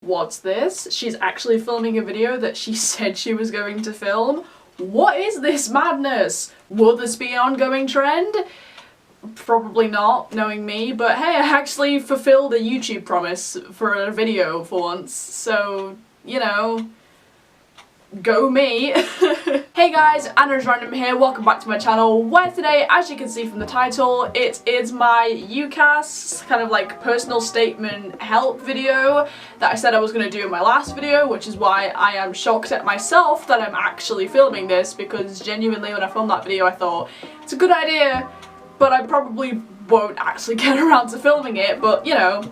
What's this? She's actually filming a video that she said she was going to film? What is this madness? Will this be an ongoing trend? Probably not, knowing me, but hey, I actually fulfilled a YouTube promise for a video for once, so, you know, go me. Hey guys, Anna's Random here, welcome back to my channel, where today, as you can see from the title, it is my UCAS, kind of like personal statement help video that I said I was going to do in my last video, which is why I am shocked at myself that I'm actually filming this, because genuinely when I filmed that video I thought, it's a good idea, but I probably won't actually get around to filming it, but you know,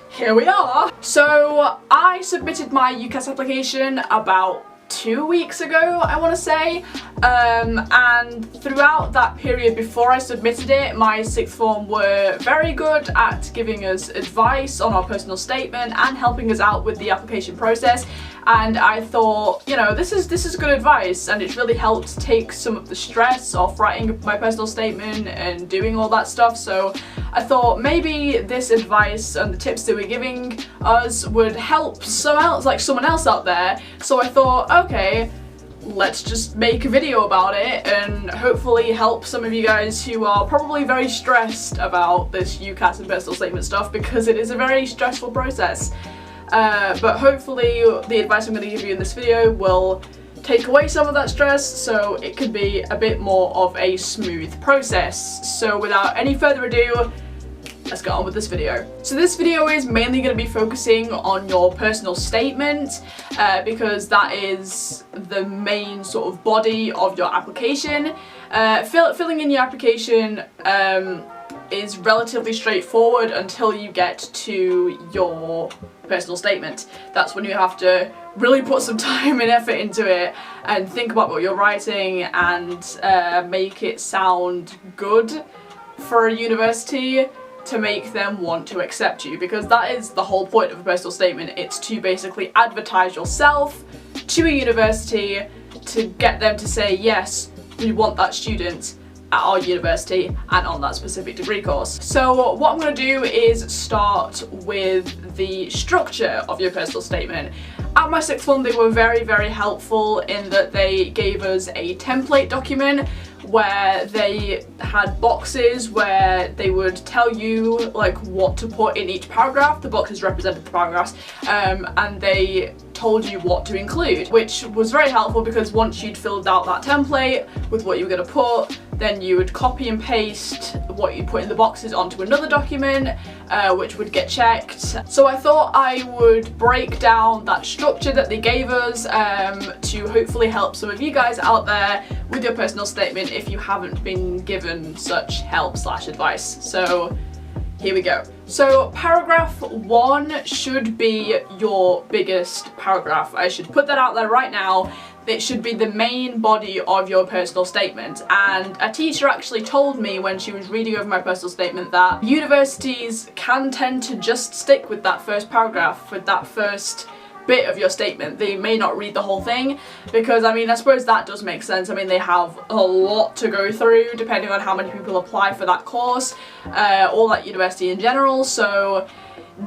here we are. So I submitted my UCAS application about 2 weeks ago, I want to say, and throughout that period before I submitted it, my sixth form were very good at giving us advice on our personal statement and helping us out with the application process, and I thought, you know, this is good advice, and it's really helped take some of the stress off writing my personal statement and doing all that stuff. So I thought maybe this advice and the tips that we're giving us would help someone else out there. So I thought, okay, let's just make a video about it and hopefully help some of you guys who are probably very stressed about this UCAS and personal statement stuff, because it is a very stressful process. But hopefully the advice I'm going to give you in this video will take away some of that stress, so it could be a bit more of a smooth process. So without any further ado, let's get on with this video. So this video is mainly going to be focusing on your personal statement, because that is the main sort of body of your application. Filling in your application is relatively straightforward until you get to your personal statement. That's when you have to really put some time and effort into it and think about what you're writing and make it sound good for a university to make them want to accept you, because that is the whole point of a personal statement. It's to basically advertise yourself to a university to get them to say, yes, we want that student at our university and on that specific degree course. So what I'm going to do is start with the structure of your personal statement. At my sixth form they were very, very helpful in that they gave us a template document where they had boxes where they would tell you like what to put in each paragraph. The boxes represented the paragraphs, and they told you what to include, which was very helpful because once you'd filled out that template with what you were going to put, then you would copy and paste what you put in the boxes onto another document, which would get checked. So I thought I would break down that structure that they gave us to hopefully help some of you guys out there with your personal statement if you haven't been given such help/advice. So here we go. So paragraph 1 should be your biggest paragraph. I should put that out there right now. It should be the main body of your personal statement, and a teacher actually told me when she was reading over my personal statement that universities can tend to just stick with that first paragraph, with that first bit of your statement. They may not read the whole thing, because I mean, I suppose that does make sense. I mean, they have a lot to go through depending on how many people apply for that course or that university in general, so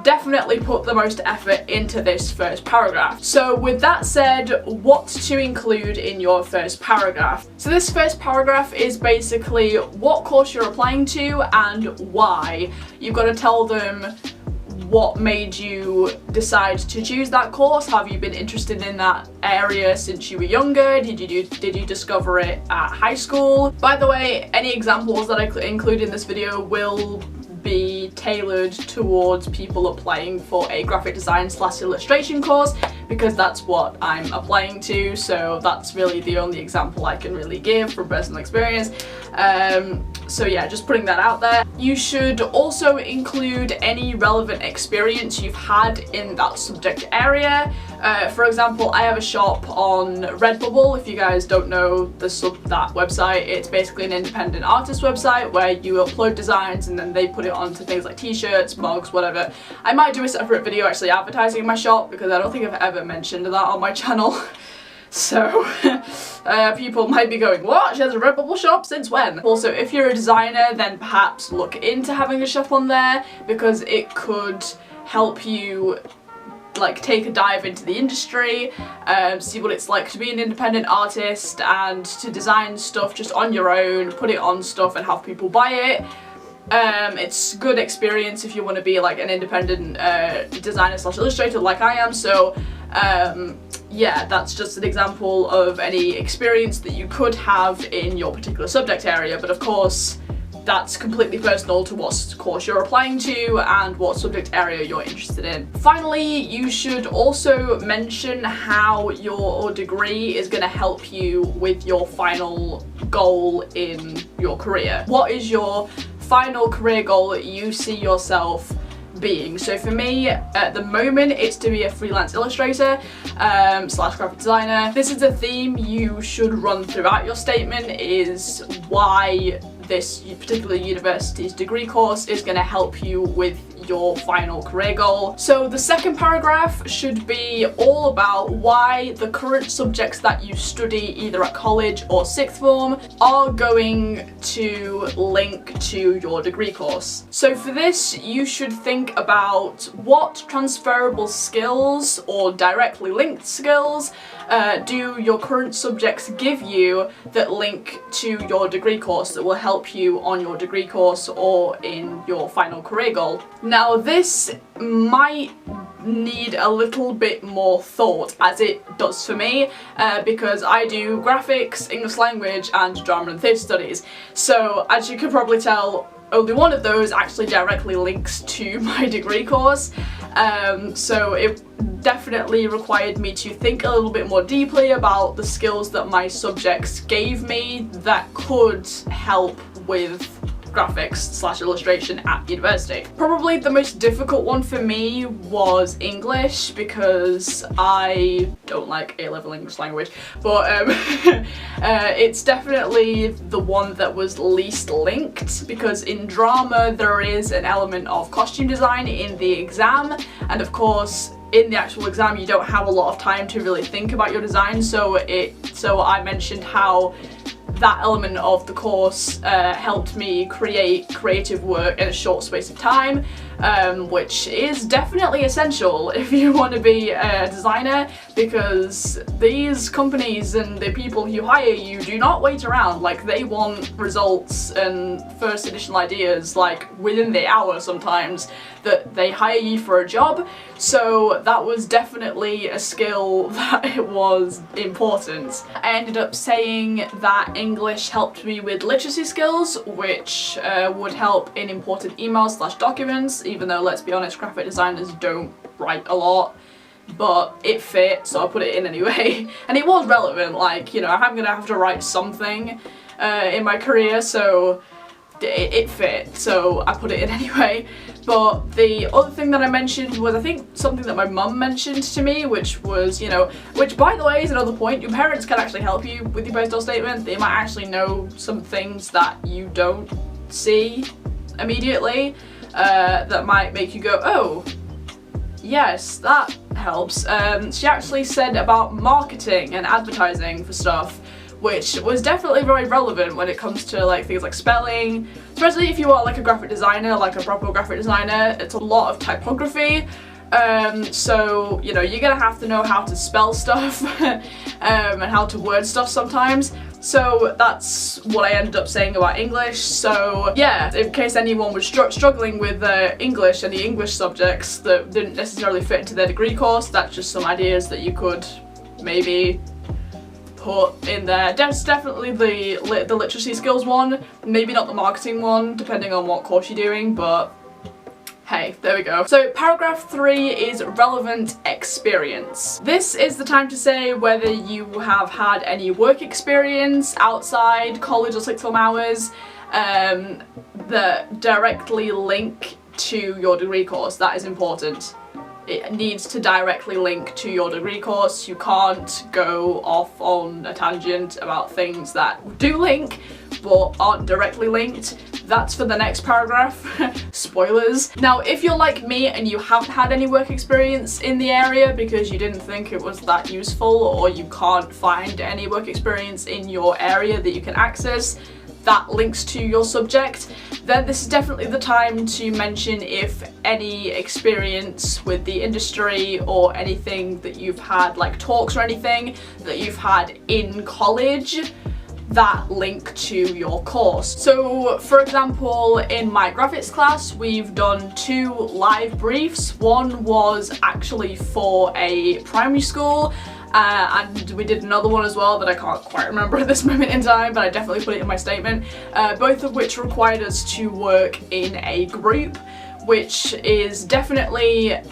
definitely put the most effort into this first paragraph. So with that said, what to include in your first paragraph? So this first paragraph is basically what course you're applying to and why. You've got to tell them what made you decide to choose that course. Have you been interested in that area since you were younger? Did you discover it at high school? By the way, any examples that I include in this video will be tailored towards people applying for a graphic design/illustration course, because that's what I'm applying to, so that's really the only example I can really give from personal experience. So yeah, just putting that out there. You should also include any relevant experience you've had in that subject area. For example, I have a shop on Redbubble. If you guys don't know that website, it's basically an independent artist website where you upload designs and then they put it onto things like t-shirts, mugs, whatever. I might do a separate video actually advertising my shop, because I don't think I've ever mentioned that on my channel. So people might be going, what? She has a Redbubble shop? Since when? Also, if you're a designer, then perhaps look into having a shop on there, because it could help you like take a dive into the industry, see what it's like to be an independent artist and to design stuff just on your own, put it on stuff and have people buy it. It's good experience if you want to be like an independent designer slash illustrator like I am, so yeah, that's just an example of any experience that you could have in your particular subject area, but of course that's completely personal to what course you're applying to and what subject area you're interested in. Finally, you should also mention how your degree is going to help you with your final goal in your career. What is your final career goal that you see yourself being? So for me, at the moment, it's to be a freelance illustrator slash graphic designer. This is a theme you should run throughout your statement, is why this particular university's degree course is going to help you with your final career goal. So the second paragraph should be all about why the current subjects that you study either at college or sixth form are going to link to your degree course. So for this, you should think about what transferable skills or directly linked skills do your current subjects give you that link to your degree course, that will help you on your degree course or in your final career goal. Now this might need a little bit more thought, as it does for me, because I do graphics, English language and drama and theatre studies. So as you can probably tell, only one of those actually directly links to my degree course. So it definitely required me to think a little bit more deeply about the skills that my subjects gave me that could help with graphics slash illustration at university. Probably the most difficult one for me was English, because I don't like A-level English language, but it's definitely the one that was least linked, because in drama there is an element of costume design in the exam, and of course in the actual exam you don't have a lot of time to really think about your design, so I mentioned how that element of the course helped me create creative work in a short space of time, which is definitely essential if you want to be a designer, because these companies and the people who hire you do not wait around. Like, they want results and first initial ideas like within the hour sometimes that they hire you for a job, so that was definitely a skill that it was important. I ended up saying that English helped me with literacy skills, which would help in important emails slash documents, even though, let's be honest, graphic designers don't write a lot, but it fit, so I put it in anyway. And it was relevant, like, you know, I'm gonna have to write something in my career, so it fit, so I put it in anyway. But the other thing that I mentioned was, I think, something that my mum mentioned to me, which was, you know, which by the way is another point, your parents can actually help you with your personal statement. They might actually know some things that you don't see immediately, that might make you go, oh, yes, that helps. She actually said about marketing and advertising for stuff, which was definitely very relevant when it comes to like things like spelling, especially if you are like a graphic designer, like a proper graphic designer. It's a lot of typography, so you know, you're gonna have to know how to spell stuff and how to word stuff sometimes. So that's what I ended up saying about English. So yeah, in case anyone was struggling with English and the English subjects that didn't necessarily fit into their degree course, that's just some ideas that you could maybe put in there. That's definitely the literacy skills one, maybe not the marketing one, depending on what course you're doing, but hey, there we go. So paragraph 3 is relevant experience. This is the time to say whether you have had any work experience outside college or sixth form hours that directly link to your degree course. That is important. It needs to directly link to your degree course. You can't go off on a tangent about things that do link but aren't directly linked. That's for the next paragraph. Spoilers. Now, if you're like me and you haven't had any work experience in the area because you didn't think it was that useful, or you can't find any work experience in your area that you can access, that links to your subject, then this is definitely the time to mention if any experience with the industry or anything that you've had, like talks or anything that you've had in college, that link to your course. So for example, in my graphics class, we've done 2 live briefs. One was actually for a primary school, and we did another one as well that I can't quite remember at this moment in time, but I definitely put it in my statement, both of which required us to work in a group, which is definitely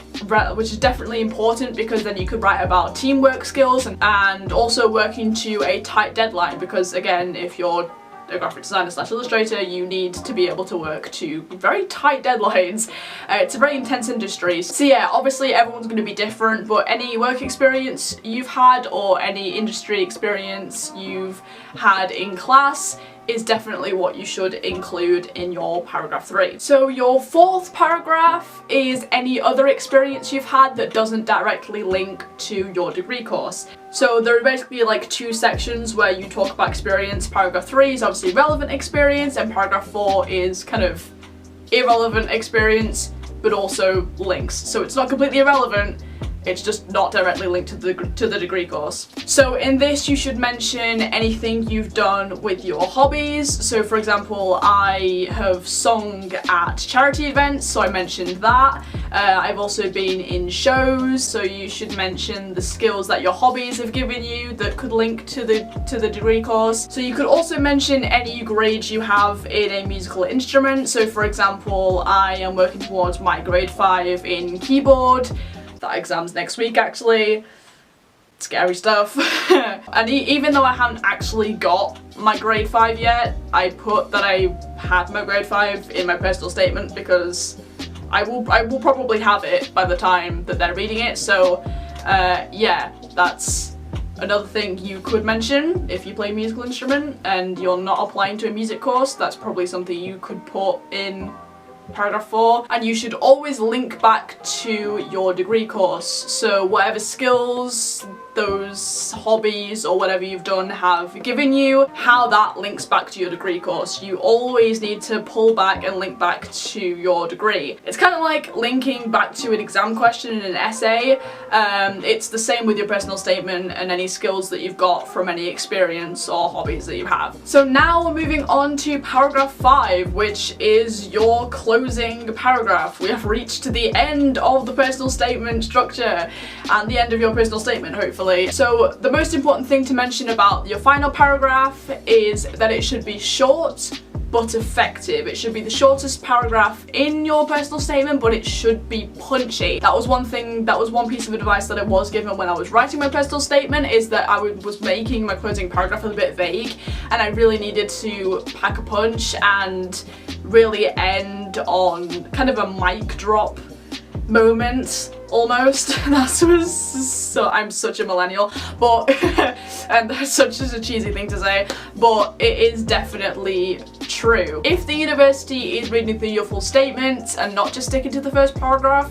important, because then you could write about teamwork skills and also working to a tight deadline, because again, if you're a graphic designer / illustrator, you need to be able to work to very tight deadlines. It's a very intense industry. So yeah, obviously everyone's going to be different, but any work experience you've had or any industry experience you've had in class is definitely what you should include in your paragraph 3. So your 4th paragraph is any other experience you've had that doesn't directly link to your degree course. So there are basically like 2 sections where you talk about experience. Paragraph 3 is obviously relevant experience, and paragraph 4 is kind of irrelevant experience but also links. So it's not completely irrelevant, it's just not directly linked to the degree course. So in this you should mention anything you've done with your hobbies. So for example, I have sung at charity events, so I mentioned that. I've also been in shows, so you should mention the skills that your hobbies have given you that could link to the degree course. So you could also mention any grades you have in a musical instrument. So for example, I am working towards my grade 5 in keyboard. That exam's next week actually. Scary stuff. And even though I haven't actually got my grade 5 yet, I put that I had my grade 5 in my personal statement, because I will probably have it by the time that they're reading it. So yeah, that's another thing you could mention. If you play a musical instrument and you're not applying to a music course, that's probably something you could put in paragraph 4. And you should always link back to your degree course. So whatever skills those hobbies or whatever you've done have given you, how that links back to your degree course. You always need to pull back and link back to your degree. It's kind of like linking back to an exam question in an essay. It's the same with your personal statement and any skills that you've got from any experience or hobbies that you have. So now we're moving on to paragraph 5, which is your closing paragraph. We have reached the end of the personal statement structure and the end of your personal statement, hopefully. So the most important thing to mention about your final paragraph is that it should be short but effective. It should be the shortest paragraph in your personal statement, but it should be punchy. That was one piece of advice that I was given when I was writing my personal statement, is that I was making my closing paragraph a bit vague, and I really needed to pack a punch and really end on kind of a mic drop moment, almost. I'm such a millennial, but and that's such a cheesy thing to say, but it is definitely true. If the university is reading through your full statement and not just sticking to the first paragraph,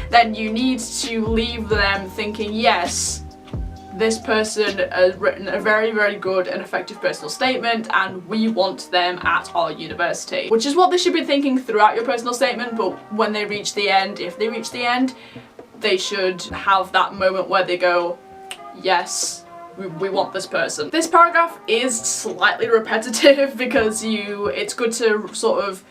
then you need to leave them thinking, yes, this person has written a very, very good and effective personal statement and we want them at our university. Which is what they should be thinking throughout your personal statement, but when they reach the end, if they reach the end, they should have that moment where they go, yes, we want this person. This paragraph is slightly repetitive because it's good to sort of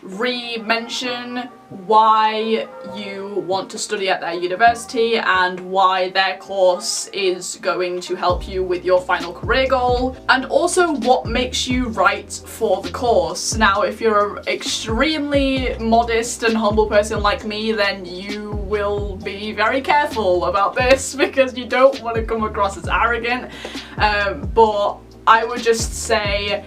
re-mention why you want to study at their university and why their course is going to help you with your final career goal, and also what makes you right for the course. Now, if you're an extremely modest and humble person like me, then you will be very careful about this because you don't want to come across as arrogant, but I would just say,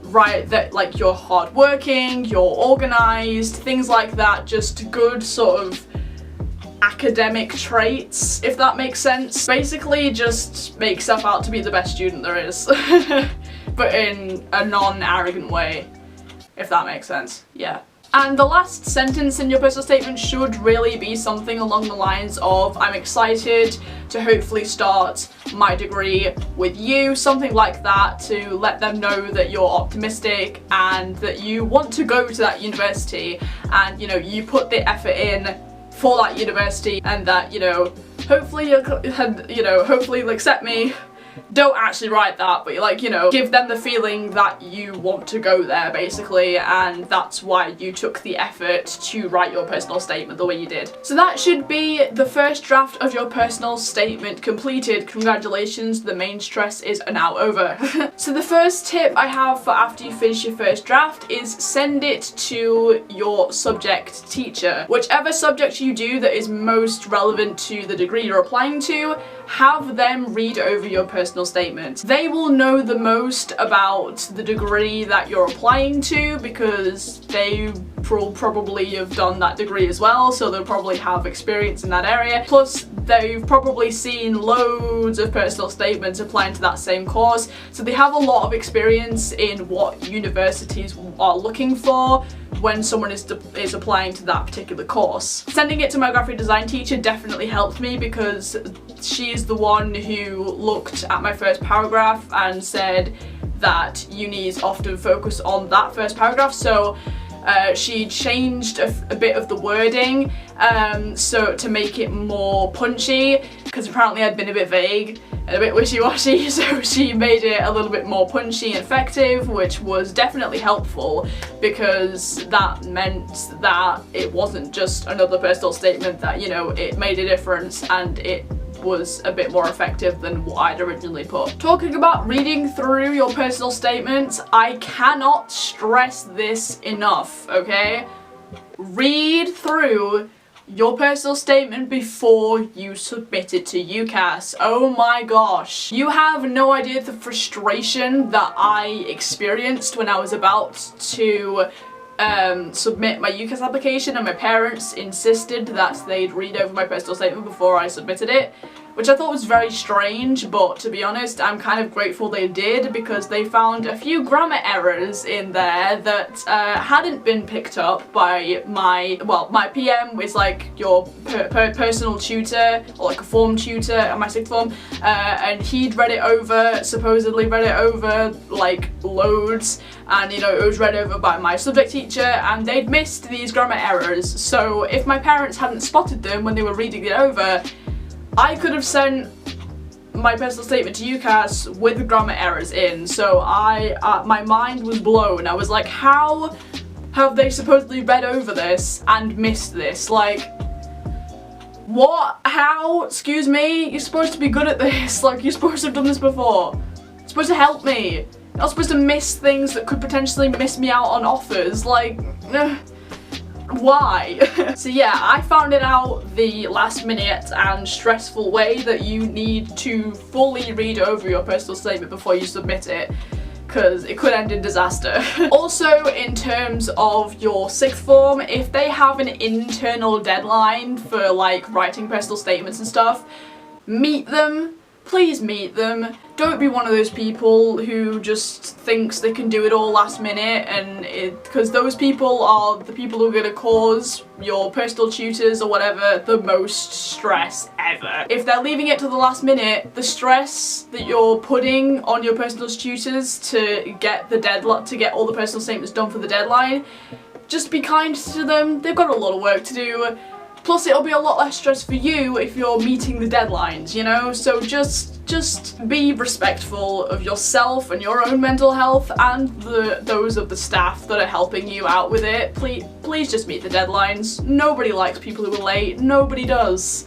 right, that like you're hardworking, you're organized, things like that, just good sort of academic traits, if that makes sense. Basically just make yourself out to be the best student there is, but in a non-arrogant way, if that makes sense, yeah. And the last sentence in your personal statement should really be something along the lines of, I'm excited to hopefully start my degree with you, something like that, to let them know that you're optimistic and that you want to go to that university, and you know, you put the effort in for that university, and that, you know, hopefully you'll accept me. Don't actually write that, but like, you know, give them the feeling that you want to go there, basically, and that's why you took the effort to write your personal statement the way you did. So that should be the first draft of your personal statement completed. Congratulations, the main stress is now over. So the first tip I have for after you finish your first draft is send it to your subject teacher. Whichever subject you do that is most relevant to the degree you're applying to, have them read over your personal statement. They will know the most about the degree that you're applying to because they probably have done that degree as well, so they'll probably have experience in that area. Plus, they've probably seen loads of personal statements applying to that same course, so they have a lot of experience in what universities are looking for when someone is applying to that particular course. Sending it to my graphic design teacher definitely helped me because she is the one who looked at my first paragraph and said that unis often focus on that first paragraph, so she changed a bit of the wording so to make it more punchy, because apparently I'd been a bit vague and a bit wishy-washy, so she made it a little bit more punchy and effective, which was definitely helpful because that meant that it wasn't just another personal statement, that, you know, it made a difference and it was a bit more effective than what I'd originally put. Talking about reading through your personal statements, I cannot stress this enough, okay? Read through your personal statement before you submit it to UCAS. Oh my gosh. You have no idea the frustration that I experienced when I was about to submit my UCAS application, and my parents insisted that they'd read over my personal statement before I submitted it, which I thought was very strange, but to be honest, I'm kind of grateful they did because they found a few grammar errors in there that hadn't been picked up by my PM, is like your personal tutor, or like a form tutor at my sixth form, and he'd read it over, supposedly read it over like loads, and you know, it was read over by my subject teacher, and they'd missed these grammar errors. So if my parents hadn't spotted them when they were reading it over, I could have sent my personal statement to UCAS with the grammar errors in. So my mind was blown. I was like, how have they supposedly read over this and missed this? Like, what? How? Excuse me? You're supposed to be good at this. Like, you're supposed to have done this before. You're supposed to help me. You're not supposed to miss things that could potentially miss me out on offers. Like, why? So yeah, I found it out the last minute and stressful way that you need to fully read over your personal statement before you submit it, because it could end in disaster. Also, in terms of your sixth form, if they have an internal deadline for like writing personal statements and stuff, meet them. Please meet them. Don't be one of those people who just thinks they can do it all last minute, and because those people are the people who are going to cause your personal tutors or whatever the most stress ever. If they're leaving it to the last minute, the stress that you're putting on your personal tutors to get the deadline, to get all the personal statements done for the deadline, just be kind to them. They've got a lot of work to do. Plus, it'll be a lot less stress for you if you're meeting the deadlines, you know? So just be respectful of yourself and your own mental health and those of the staff that are helping you out with it. Please just meet the deadlines. Nobody likes people who are late. Nobody does.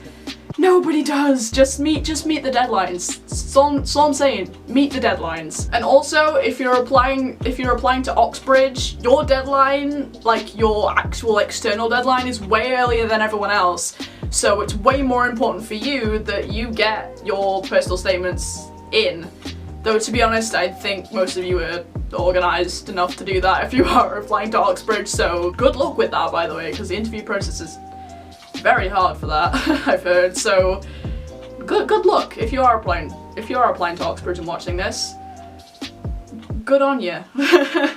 Nobody does. Just meet the deadlines. That's all I'm saying. Meet the deadlines. And also, if you're applying to Oxbridge, your deadline, like your actual external deadline, is way earlier than everyone else. So it's way more important for you that you get your personal statements in. Though to be honest, I think most of you are organised enough to do that if you are applying to Oxbridge. So good luck with that, by the way, because the interview process is very hard for that, I've heard. So good luck if you are applying to Oxbridge and watching this. good on you.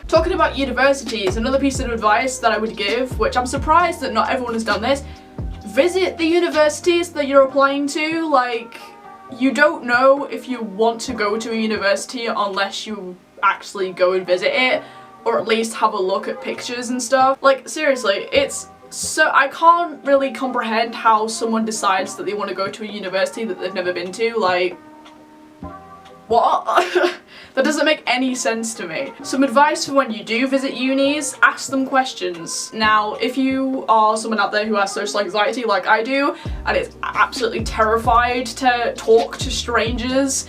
Talking about universities, another piece of advice that I would give, which I'm surprised that not everyone has done this, visit the universities that you're applying to. Like, you don't know if you want to go to a university unless you actually go and visit it, or at least have a look at pictures and stuff. Like, seriously, it's so, I can't really comprehend how someone decides that they want to go to a university that they've never been to. Like, what? That doesn't make any sense to me. Some advice for when you do visit unis, ask them questions. Now, if you are someone out there who has social anxiety like I do, and is absolutely terrified to talk to strangers,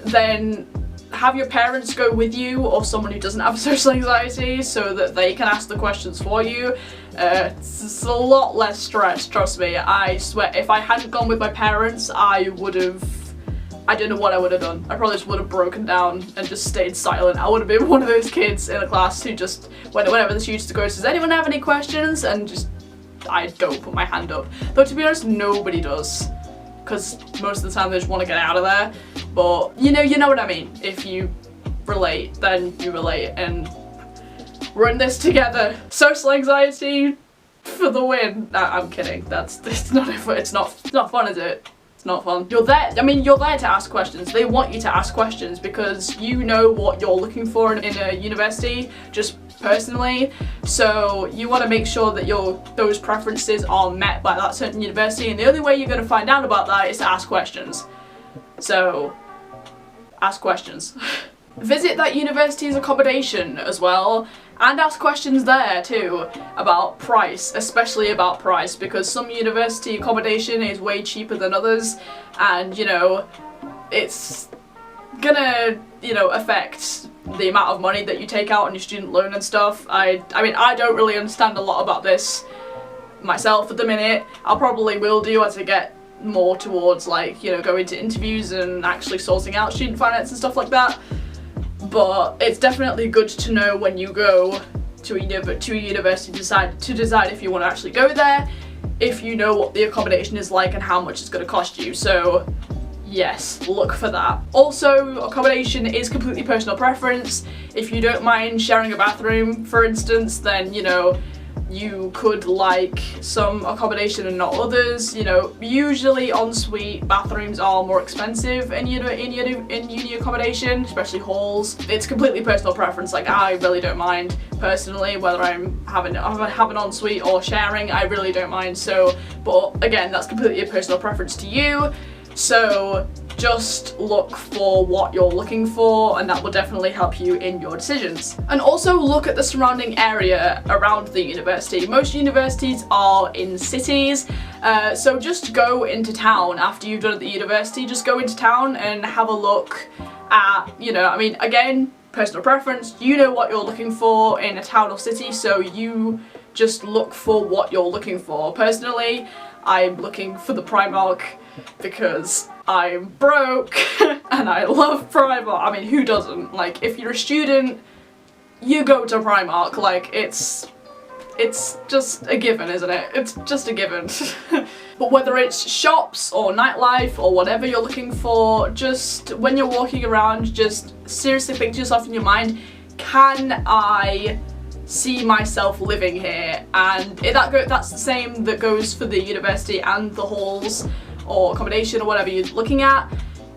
then have your parents go with you, or someone who doesn't have social anxiety, so that they can ask the questions for you. It's a lot less stress, trust me. I swear, if I hadn't gone with my parents, I don't know what I would have done. I probably just would have broken down and just stayed silent. I would have been one of those kids in a class who just, whenever the tutor goes, does anyone have any questions? And just, I don't put my hand up. Though to be honest, nobody does. Because most of the time they just want to get out of there. But, you know what I mean. If you relate, then you relate, and run this together. Social anxiety for the win. Nah, I'm kidding. It's not fun, is it? It's not fun. You're there to ask questions. They want you to ask questions because you know what you're looking for in a university, just personally. So you want to make sure that those preferences are met by that certain university, and the only way you're going to find out about that is to ask questions. So, ask questions. Visit that university's accommodation as well, and ask questions there too about price, especially about price, because some university accommodation is way cheaper than others, and it's gonna affect the amount of money that you take out on your student loan and stuff. I mean, I don't really understand a lot about this myself at the minute. I'll probably will do as I get more towards, like, going to interviews and actually sorting out student finance and stuff like that. But it's definitely good to know when you go to a university to decide if you want to actually go there, if you know what the accommodation is like and how much it's going to cost you. So yes, look for that. Also, accommodation is completely personal preference. If you don't mind sharing a bathroom, for instance, then you could like some accommodation and not others. Usually ensuite bathrooms are more expensive in uni accommodation, especially halls. It's completely personal preference. Like, I really don't mind personally whether I'm having an ensuite or sharing. I really don't mind. So, but again, that's completely a personal preference to you. So just look for what you're looking for, and that will definitely help you in your decisions. And also look at the surrounding area around the university. Most universities are in cities, so just go into town after you've done at the university. Just go into town and have a look at, again, personal preference. You know what you're looking for in a town or city, so you just look for what you're looking for. Personally, I'm looking for the Primark because I'm broke and I love Primark. I mean, who doesn't? Like, if you're a student, you go to Primark. Like, it's just a given, isn't it? It's just a given. But whether it's shops or nightlife or whatever you're looking for, just when you're walking around, just seriously think to yourself in your mind, can I see myself living here? And that's the same that goes for the university and the halls or accommodation or whatever you're looking at.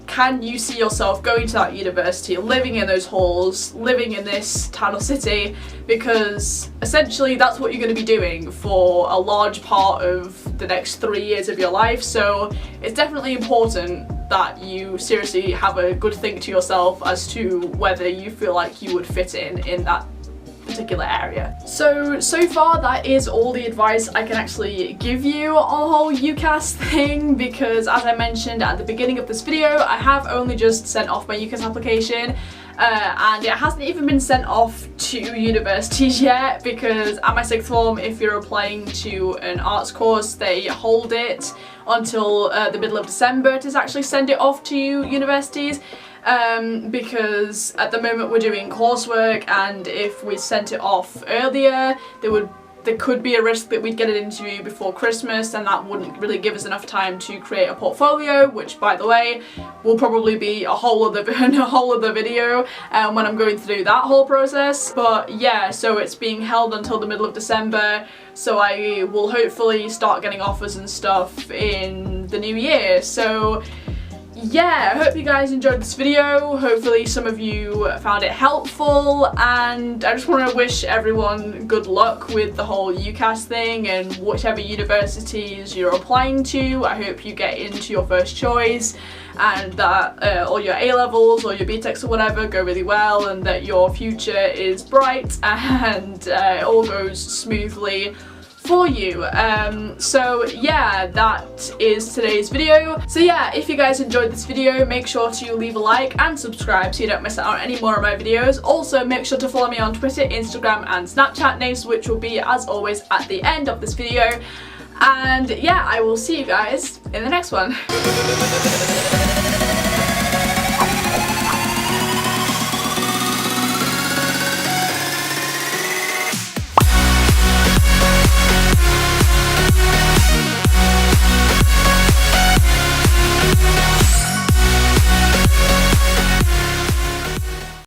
Can you see yourself going to that university, living in those halls, living in this town or city? Because essentially that's what you're going to be doing for a large part of the next 3 years of your life. So it's definitely important that you seriously have a good think to yourself as to whether you feel like you would fit in that particular area. So far that is all the advice I can actually give you on the whole UCAS thing, because as I mentioned at the beginning of this video, I have only just sent off my UCAS application and it hasn't even been sent off to universities yet, because at my 6th form, if you're applying to an arts course, they hold it until the middle of December to actually send it off to universities. Because at the moment we're doing coursework, and if we sent it off earlier, they would there could be a risk that we'd get an interview before Christmas, and that wouldn't really give us enough time to create a portfolio, which, by the way, will probably be a whole other video when I'm going through that whole process. But yeah, so it's being held until the middle of December, so I will hopefully start getting offers and stuff in the new year. So yeah, I hope you guys enjoyed this video. Hopefully some of you found it helpful, and I just want to wish everyone good luck with the whole UCAS thing and whichever universities you're applying to. I hope you get into your first choice, and that all your A-levels or your BTECs or whatever go really well, and that your future is bright and it all goes smoothly for you. So yeah, that is today's video. So yeah, if you guys enjoyed this video, make sure to leave a like and subscribe so you don't miss out on any more of my videos. Also, make sure to follow me on Twitter, Instagram and Snapchat, names which will be, as always, at the end of this video. And yeah, I will see you guys in the next one.